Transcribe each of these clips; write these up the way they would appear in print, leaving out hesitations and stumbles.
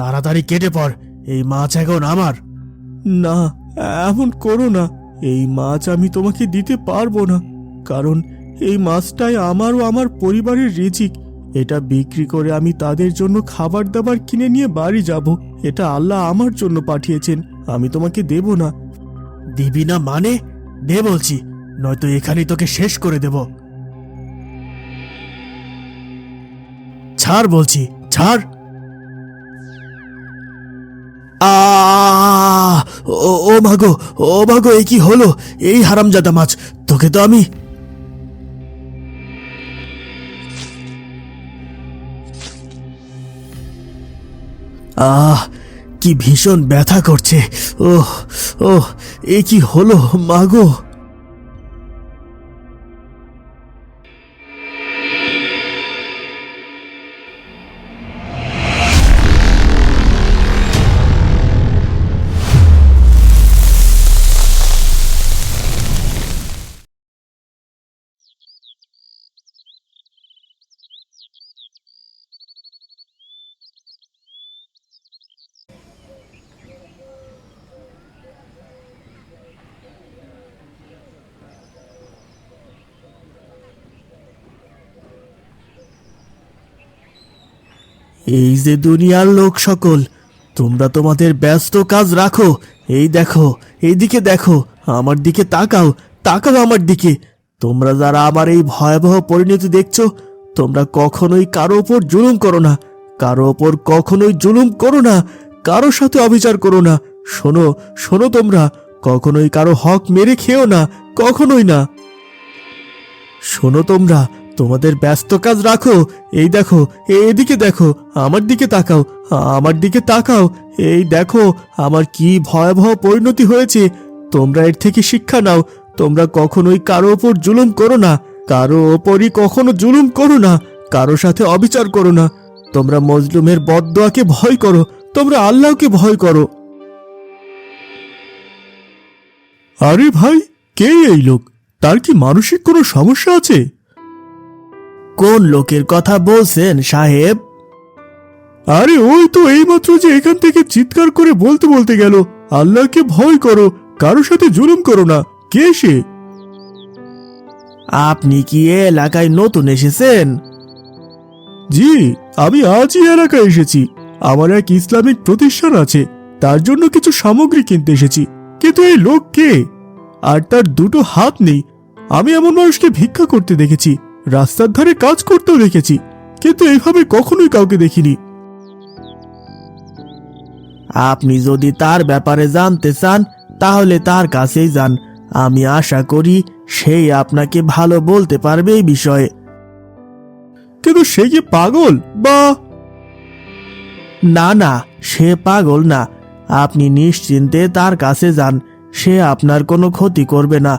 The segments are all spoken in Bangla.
তাড়াতাড়ি কেটে পড়, এই মাছ এখন আমার। না, এমন করো না। এই মাছ আমি তোমাকে দিতে পারবো না, কারণ এই মাছটাই আমার ও আমার পরিবারের রিজিক। এটা বিক্রি করে আমি তাদের জন্য খাবার দাবার কিনে নিয়ে বাড়ি যাব। এটা আল্লাহ আমার জন্য পাঠিয়েছেন, আমি তোমাকে দেব না। দিবি না মানে? দে বলছি, নয়তো এখানেই তোকে শেষ করে দেব। ছাড় বলছি, ছাড়। আ ও মাগো, ও মাগো, এ কি হলো? এই হারামজাদা মাছ, তোকে তো আমি। কি ভীষণ ব্যথা করছে। ওহ ওহ, এ কি হলো মাগো? এই যে দুনিয়ার লোক সকল, তোমরা তোমাদের ব্যস্ত কাজ রাখো। এই দেখো, এইদিকে দেখো, আমার দিকে তাকাও, তাকাও আমার দিকে। তোমরা যারা আমার এই ভয়াবহ পরিণতি দেখছো, তোমরা কখনোই কারো ওপর জুলুম করো না, কারো ওপর কখনোই জুলুম করো না, কারো সাথে অবিচার করো না। শোনো শোনো, তোমরা কখনোই কারো হক মেরে খেও না, কখনোই না। শোনো তোমরা, তোমাদের ব্যস্ত কাজ রাখো। এই দেখো, এদিকে দেখো, আমার দিকে তাকাও, আমার দিকে তাকাও। এই দেখো আমার কি ভয়াবহ পরিণতি হয়েছে। তোমরা এর থেকে শিক্ষা নাও। তোমরা কখনোই কারো ওপর জুলুম করো না, কারো ওপরই কখনো জুলুম করো না, কারো সাথে অবিচার করো না। তোমরা মজলুমের বদদোয়াকে ভয় করো, তোমরা আল্লাহকে ভয় করো। আরে ভাই, কে এই লোক? তার কি মানসিক কোনো সমস্যা আছে? কোন লোকের কথা বলছেন সাহেব? আরে ওই তো এইমাত্র যে এখান থেকে চিৎকার করে বলতে বলতে গেল, আল্লাহকে ভয় করো, কারো সাথে জুলুম করো না। কে সে? আপনি কি এ এলাকায় নতুন এসেছেন? জি, আমি আজই এলাকায় এসেছি। আমার এক ইসলামিক প্রতিষ্ঠান আছে, তার জন্য কিছু সামগ্রী কিনতে এসেছি। কিন্তু এই লোক কে? আর তার দুটো হাত নেই। আমি এমন মানুষকে ভিক্ষা করতে দেখেছি, রাস্তার ধারে কাজ করতেও দেখেছি, কিন্তু এইভাবে কখনোই কাউকে দেখিনি। আপনি যদি তার ব্যাপারে জানতে চান, তাহলে তার কাছেই যান। আমি আশা করি সেই আপনাকে ভালো বলতে পারবে এই বিষয়ে। কিন্তু সে কি পাগল বা? না না, সে পাগল না। আপনি নিশ্চিন্তে তার কাছে যান, সে আপনার কোনো ক্ষতি করবে না।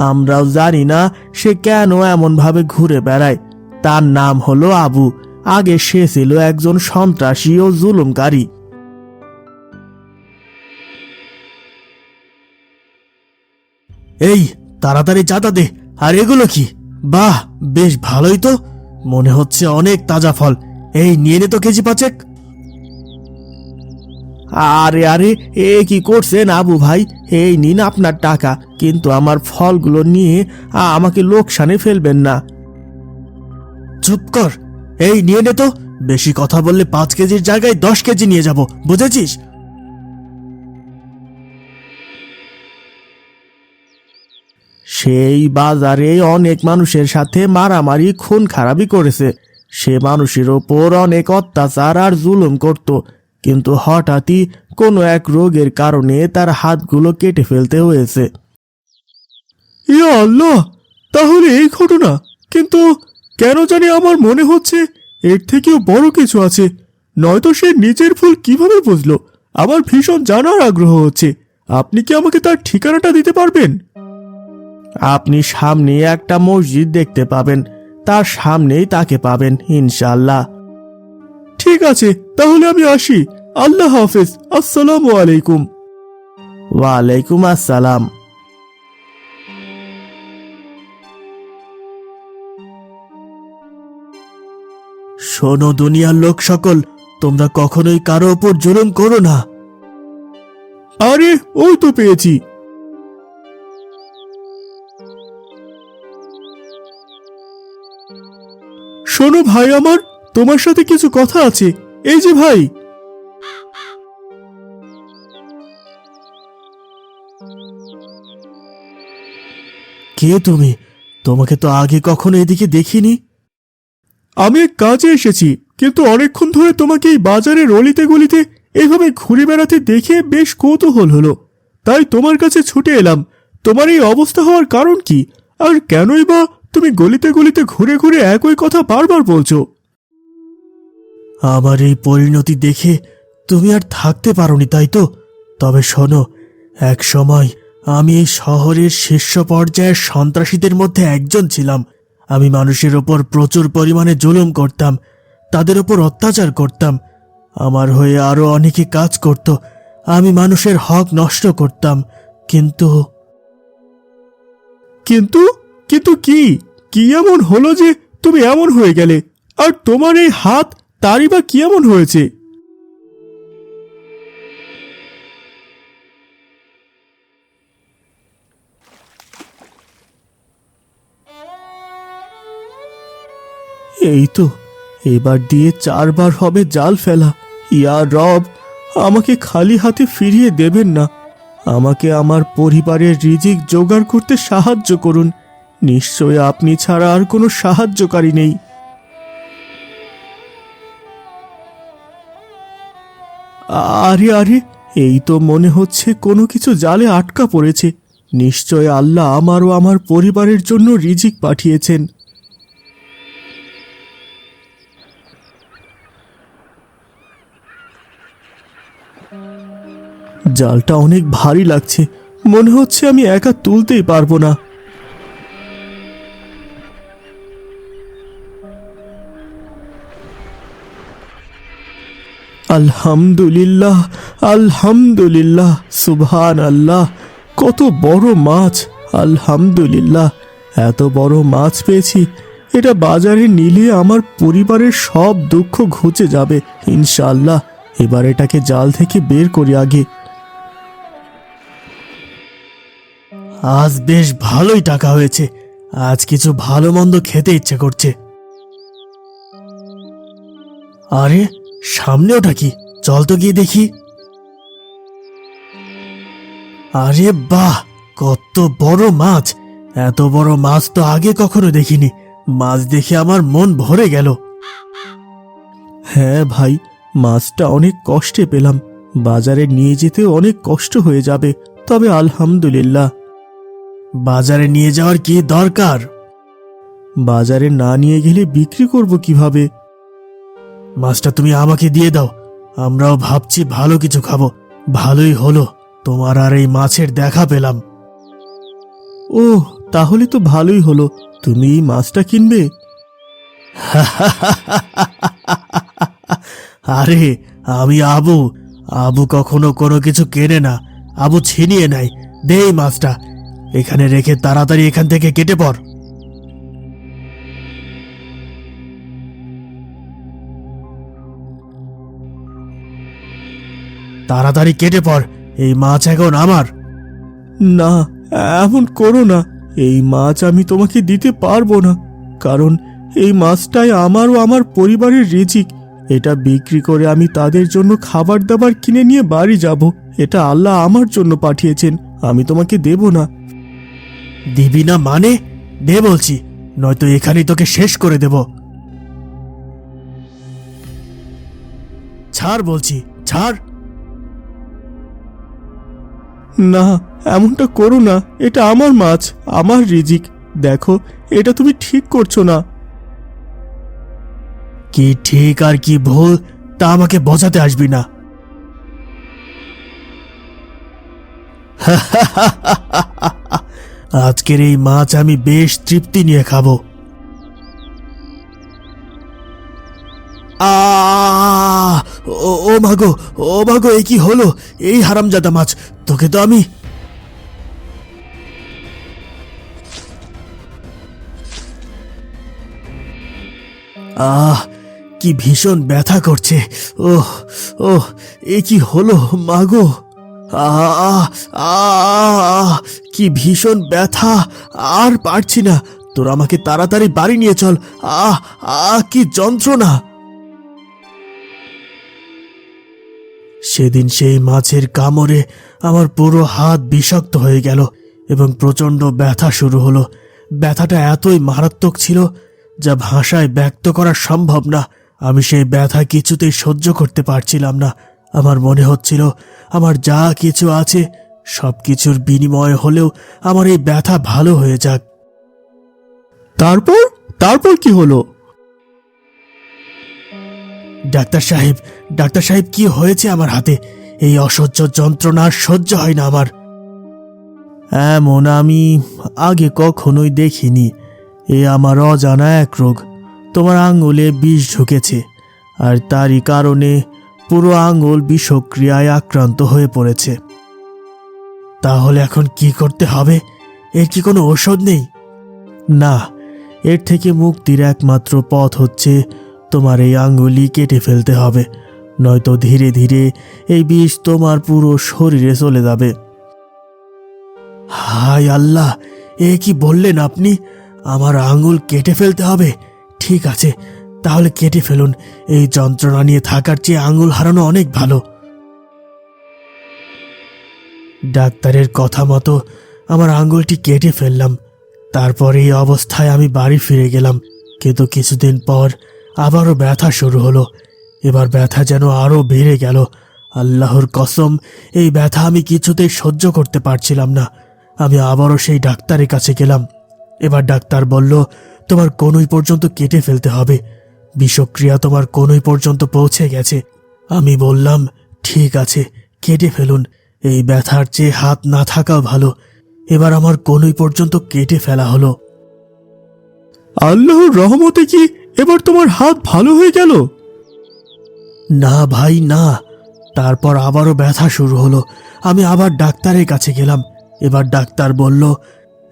আমরাও জানি না সে কেন এমন ভাবে ঘুরে বেড়ায়। তার নাম হলো আবু। আগে সে ছিল একজন সন্ত্রাসী ও জুলুমকারী। এই তাড়াতাড়ি চাঁদা দে। আর এগুলো কি? বাহ, বেশ ভালোই তো, মনে হচ্ছে অনেক তাজা ফল। এই নিয়ে নে তো কেজি পাঁচেক। আরে আরে, এ কি করছেন আবু ভাই? এই নিন আপনার টাকা, কিন্তু আমার ফলগুলো নিয়ে আমাকে লোকসানে ফেলবেন না। চুপ কর, এই নিয়ে নে তো। বেশি কথা বললে 5 কেজির জায়গায় 10 কেজি নিয়ে যাব, বুঝেছিস? সেই বাজারে অনেক মানুষের সাথে মারামারি খুন খারাপি করেছে। সে মানুষের ওপর অনেক অত্যাচার আর জুলুম করত, কিন্তু হঠাৎই কোনো এক রোগের কারণে তার হাতগুলো কেটে ফেলতে হয়েছে। ইয়া আল্লাহ, তাহলে এই ঘটনা। কিন্তু কেন জানি আমার মনে হচ্ছে এর থেকেও বড় কিছু আছে। নয়তো সে নিজের ভুল কিভাবে বুঝলো? আমার ভীষণ জানার আগ্রহ হচ্ছে। আপনি কি আমাকে তার ঠিকানাটা দিতে পারবেন? আপনি সামনে একটা মসজিদ দেখতে পাবেন, তার সামনেই তাকে পাবেন ইনশাআল্লাহ। ঠিক আছে, তাহলে আমি আসি। আল্লাহ হাফেজ, আসসালামু আলাইকুম। ওয়ালাইকুম আসসালাম। শোনো দুনিয়ার লোক সকল, তোমরা কখনোই কারো ওপর জুলুম করো না। আরে ওই তো পেয়েছি। শোনো ভাই আমার, তোমার সাথে কিছু কথা আছে। এই যে ভাই। কে তুমি? তোমাকে তো আগে কখনো এদিকে দেখিনি। আমি এক কাজে এসেছি, কিন্তু অনেকক্ষণ ধরে তোমাকে এই বাজারের অলিতে গলিতে এভাবে ঘুরে বেড়াতে দেখে বেশ কৌতূহল হলো, তাই তোমার কাছে ছুটে এলাম। তোমার এই অবস্থা হওয়ার কারণ কি, আর কেনই বা তুমি গলিতে গলিতে ঘুরে ঘুরে একই কথা বারবার বলছো? আমার এই পরিণতি দেখে তুমি আর থাকতে পারোনি, তাই তো? তবে শোনো, এক সময় আমি এই শহরের শীর্ষ পর্যায়ের সন্ত্রাসীদের মধ্যে একজন ছিলাম। আমি মানুষের ওপর প্রচুর পরিমাণে জুলুম করতাম, তাদের ওপর অত্যাচার করতাম। আমার হয়ে আরো অনেকে কাজ করত, আমি মানুষের হক নষ্ট করতাম। কিন্তু কিন্তু কিন্তু কি কি এমন হলো যে তুমি এমন হয়ে গেলে? আর তোমার এই হাত, তারই বা কি এমন হয়েছে? এই তো, এবার দিয়ে 4 বার হবে জাল ফেলা। ইয়া রব, আমাকে খালি হাতে ফিরিয়ে দেবেন না। আমাকে আমার পরিবারের রিজিক জোগাড় করতে সাহায্য করুন। নিশ্চয় আপনি ছাড়া আর কোনো সাহায্যকারী নেই। আরে আরে, এই তো মনে হচ্ছে কোনো কিছু জালে আটকা পড়েছে। নিশ্চয় আল্লাহ আমার ও আমার পরিবারের জন্য রিজিক পাঠিয়েছেন। জালটা অনেক ভারী লাগছে, মনে হচ্ছে আমি একা তুলতেই পারবো না। আলহামদুলিল্লাহ, আলহামদুলিল্লাহ, সুবহান আল্লাহ। কত বড় মাছ! আলহামদুলিল্লাহ, এত বড় মাছ পেয়েছি। এটা বাজারে নিলে আমার পরিবারের সব দুঃখ ঘুচে যাবে ইনশাআল্লাহ। এবার এটাকে জাল থেকে বের করি আগে। আজ বেশ ভালোই টাকা হয়েছে। আজ কিছু ভালো মন্দ খেতে ইচ্ছে করছে। আরে, সামনে ওটা কি? চল তো গিয়ে দেখি। আরে বাহ, কত বড় মাছ! এত বড় মাছ তো আগে কখনো দেখিনি। মাছ দেখে আমার মন ভরে গেল। হ্যাঁ ভাই, মাছটা অনেক কষ্টে পেলাম। বাজারে নিয়ে যেতে অনেক কষ্ট হয়ে যাবে, তবে আলহামদুলিল্লাহ। বাজারে নিয়ে যাওয়ার কি দরকার? বাজারে না নিয়ে গেলে বিক্রি করব কিভাবে? মাছটা তুমি আমাকে দিয়ে দাও। আমরাও ভাবছি ভালো কিছু খাবো। ভালোই হলো তোমার আর এই মাছের দেখা পেলাম। ও, তাহলে তো ভালোই হলো। তুমি এই মাছটা কিনবে? আরে, আমি আবু। আবু কখনো কোনো কিছু কেনে না, আবু ছিনিয়ে নেয়। দে এই মাছটা, এখানে রেখে তাড়াতাড়ি এখান থেকে কেটে পড়। তাড়াতাড়ি কেটে পড়, এই মাছ এখন আমার। না, এমন করো না। এই মাছ আমি তোমাকে দিতে পারবো না, কারণ এই মাছটাই আমার ও আমার পরিবারের রিজিক। এটা বিক্রি করে আমি তাদের জন্য খাবার দাবার কিনে নিয়ে বাড়ি যাব। এটা আল্লাহ আমার জন্য পাঠিয়েছেন, আমি তোমাকে দেব না। দিবি না মানে? দে বলছি, নয়তো এখানেই তোকে শেষ করে দেব। ছাড় বলছি, ছাড়। না, এমনটা করো না। এটা আমার মাছ, আমার রিজিক। দেখো, এটা তুমি ঠিক করছো না। কি ঠিক আর কি ভুল তা আমাকে বোঝাতে আসবি না। আজকের এই মাছ আমি বেশ তৃপ্তি নিয়ে খাবো। ও মাগো, ও মাগো, এ কি হলো? এই হারামজাদা মাছ, তোকে তো আমি। কি কি ভীষণ ব্যথা করছে। ওহ ওহ, এ কি হলো মাগো! আহ আহ, কি ভীষণ ব্যথা! আর পারছি না। তোরা আমাকে তাড়াতাড়ি বাড়ি নিয়ে চল। আহ আহ, কি যন্ত্রণা! সেদিন সেই মাছের কামড়ে আমার পুরো হাত বিষাক্ত হয়ে গেল এবং প্রচণ্ড ব্যথা শুরু হলো। ব্যথাটা এতই মারাত্মক ছিল যা ভাষায় ব্যক্ত করা সম্ভব না। আমি সেই ব্যথা কিছুতেই সহ্য করতে পারছিলাম না। আমার মনে হচ্ছিল আমার যা কিছু আছে সব কিছুর বিনিময়ে হলেও আমার এই ব্যথা ভালো হয়ে যাক। তারপর তারপর কি হলো? ডাক্তার সাহেব, ডাক্তার সাহেব, কি হয়েছে আমার হাতে? এই অসহ্য যন্ত্রণা আর সহ্য হয় না আমার। এমন আমি আগে কখনোই দেখিনি। এ আমার অজানা এক রোগ। তোমার আঙুলে বিষ ঢুকেছে আর তারই কারণে পুরো আঙুল বিষক্রিয়ায় আক্রান্ত হয়ে পড়েছে। তাহলে এখন কি করতে হবে? এর কি কোনো ঔষধ নেই? না, এর থেকে মুক্তির একমাত্র পথ হচ্ছে তোমার এই আঙ্গুলি কেটে ফেলতে হবে, নয়তো ধীরে ধীরে এই বিষ তোমার পুরো শরীরে চলে যাবে। হায় আল্লাহ, এ কি বললেন আপনি? আমার আঙ্গুল কেটে ফেলতে হবে? ঠিক আছে, তাহলে কেটে ফেলুন। এই যন্ত্রণা নিয়ে থাকার চেয়ে আঙ্গুল হারানো অনেক ভালো। ডাক্তারের কথা মতো আমার আঙ্গুলটি কেটে ফেললাম। তারপর এই অবস্থায় আমি বাড়ি ফিরে গেলাম। কিন্তু কিছুদিন পর আবারও ব্যথা শুরু হলো। এবার ব্যথা যেন আরও বেড়ে গেল। আল্লাহর কসম, এই ব্যথা আমি কিছুতেই সহ্য করতে পারছিলাম না। আমি আবারও সেই ডাক্তারের কাছে গেলাম। এবার ডাক্তার বলল, তোমার কনুই পর্যন্ত কেটে ফেলতে হবে। বিষক্রিয়া তোমার কনুই পর্যন্ত পৌঁছে গেছে। আমি বললাম, ঠিক আছে, কেটে ফেলুন। এই ব্যথার চেয়ে হাত না থাকাও ভালো। এবার আমার কনুই পর্যন্ত কেটে ফেলা হলো। আল্লাহর রহমতে কি এবার তোমার হাত ভালো হয়ে গেল? না ভাই, না। তারপর আবারও ব্যথা শুরু হলো। আমি আবার ডাক্তারের কাছে গেলাম। এবার ডাক্তার বলল,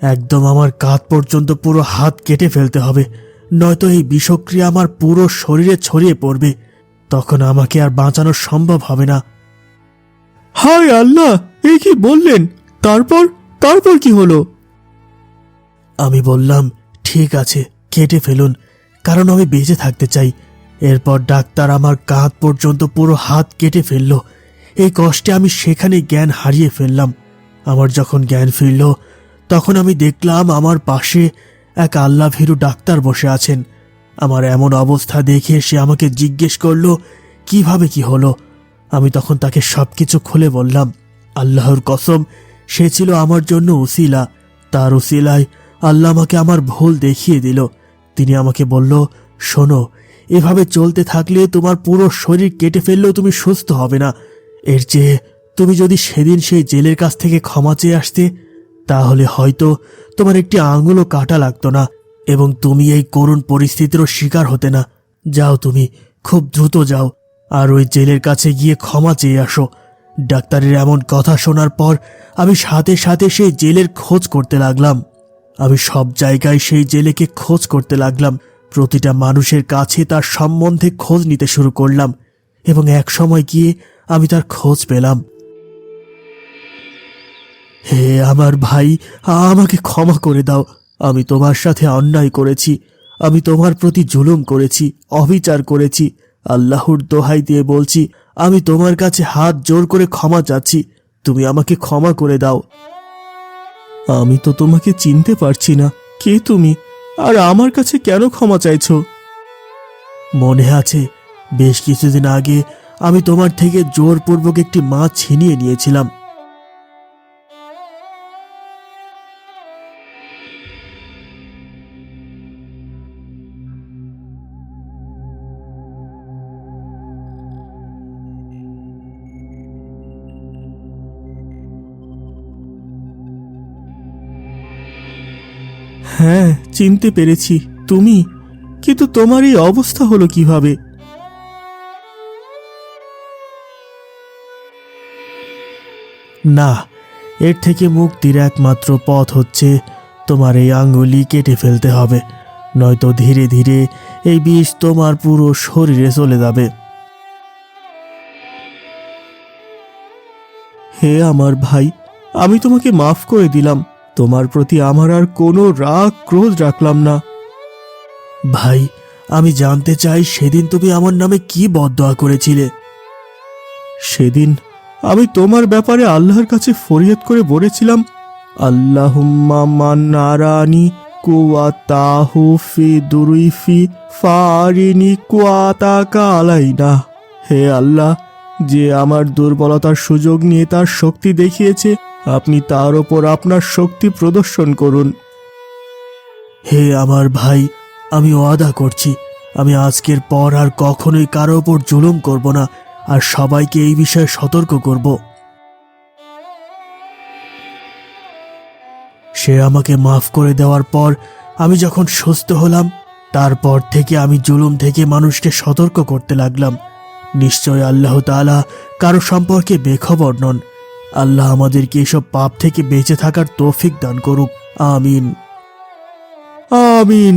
একদম আমার কাঁধ পর্যন্ত পুরো হাত কেটে ফেলতে হবে, নয়তো এই বিষক্রিয়া আমার পুরো শরীরে ছড়িয়ে পড়বে। তখন আমাকে আর বাঁচানো সম্ভব হবে না। হায় আল্লাহ, এই কি বললেন? তারপর তারপর কি হলো? আমি বললাম, ঠিক আছে, কেটে ফেলুন, কারণ আমি বেঁচে থাকতে চাই। এরপর ডাক্তার আমার কাঁধ পর্যন্ত পুরো হাত কেটে ফেলল। এই কষ্টে আমি সেখানে জ্ঞান হারিয়ে ফেললাম। আমার যখন জ্ঞান ফিরল, তখন আমি দেখলাম আমার পাশে এক আল্লাভীরু ডাক্তার বসে আছেন। আমার এমন অবস্থা দেখে সে আমাকে জিজ্ঞেস করলো কিভাবে কি হলো। আমি তখন তাকে সবকিছু খুলে বললাম। আল্লাহর কসম, সে ছিল আমার জন্য উসিলা। তার উসিলায় আল্লাহ আমাকে আমার ভুল দেখিয়ে দিল। তিনি আমাকে বলল, শোনো, এভাবে চলতে থাকলে তোমার পুরো শরীর কেটে ফেললেও তুমি সুস্থ হবে না। এর চেয়ে তুমি যদি সেদিন সেই জেলের কাছ থেকে ক্ষমা চেয়ে আসতে, তাহলে হয়তো তোমার একটি আঙুলও কাটা লাগতো না এবং তুমি এই করুণ পরিস্থিতিরও শিকার হতে না। যাও, তুমি খুব দ্রুত যাও আর ওই জেলের কাছে গিয়ে ক্ষমা চেয়ে আসো। ডাক্তারের এমন কথা শোনার পর আমি সাথে সাথে সেই জেলের খোঁজ করতে লাগলাম। আমি সব জায়গায় সেই জেলেকে খোঁজ করতে লাগলাম। প্রতিটা মানুষের কাছে তার সম্বন্ধে খোঁজ নিতে শুরু করলাম এবং এক সময় গিয়ে আমি তার খোঁজ পেলাম। হে আমার ভাই, আমাকে ক্ষমা করে দাও। আমি তোমার সাথে অন্যায় করেছি। আমি তোমার প্রতি জুলুম করেছি, অবিচার করেছি। আল্লাহর দোহাই দিয়ে বলছি, আমি তোমার কাছে হাত জোর করে ক্ষমা চাচ্ছি। তুমি আমাকে ক্ষমা করে দাও। আমি তো তোমাকে চিনতে পারছি না। কে তুমি, আর আমার কাছে কেন ক্ষমা চাইছো? মনে আছে, বেশ কিছুদিন আগে আমি তোমার থেকে জোরপূর্বক একটি মাছ ছিনিয়ে নিয়েছিলাম। হ্যাঁ, চিনতে পেরেছি, তুমি। কিন্তু তোমার এই অবস্থা হলো কিভাবে? না, এর থেকে মুক্তির একমাত্র পথ হচ্ছে তোমার এই আঙ্গুলি কেটে ফেলতে হবে, নয়তো ধীরে ধীরে এই বিষ তোমার পুরো শরীরে চলে যাবে। হে আমার ভাই, আমি তোমাকে মাফ করে দিলাম। তোমার প্রতি আমার আর কোনো রাগ ক্রোধ রাখলাম না। ভাই, আমি জানতে চাই সেদিন তুমি আমার নামে কি বদদোয়া করেছিলে? সেদিন আমি তোমার ব্যাপারে আল্লাহর কাছে ফরিয়াদ করে বলেছিলাম, আল্লাহুম্মা মান নারানি কুওয়াতাহু ফি দুরুইফি ফারিনি কুওয়াতাকা আলাইনা। হে আল্লাহ, যে আমার দুর্বলতার সুযোগ নিয়ে তার শক্তি দেখিয়েছে, আপনি তার ওপর আপনার শক্তি প্রদর্শন করুন। হে আমার ভাই, আমি ওয়াদা করছি আমি আজকের পর আর কখনোই কারো ওপর জুলুম করব না, আর সবাইকে এই বিষয়ে সতর্ক করব। সে আমাকে মাফ করে দেওয়ার পর আমি যখন সুস্থ হলাম, তারপর থেকে আমি জুলুম থেকে মানুষকে সতর্ক করতে লাগলাম। নিশ্চয় আল্লাহ তাআলা কারো সম্পর্কে বেখবর নন। আল্লাহ আমাদেরকে এসব পাপ থেকে বেঁচে থাকার তৌফিক দান করুক। আমিন। আমিন।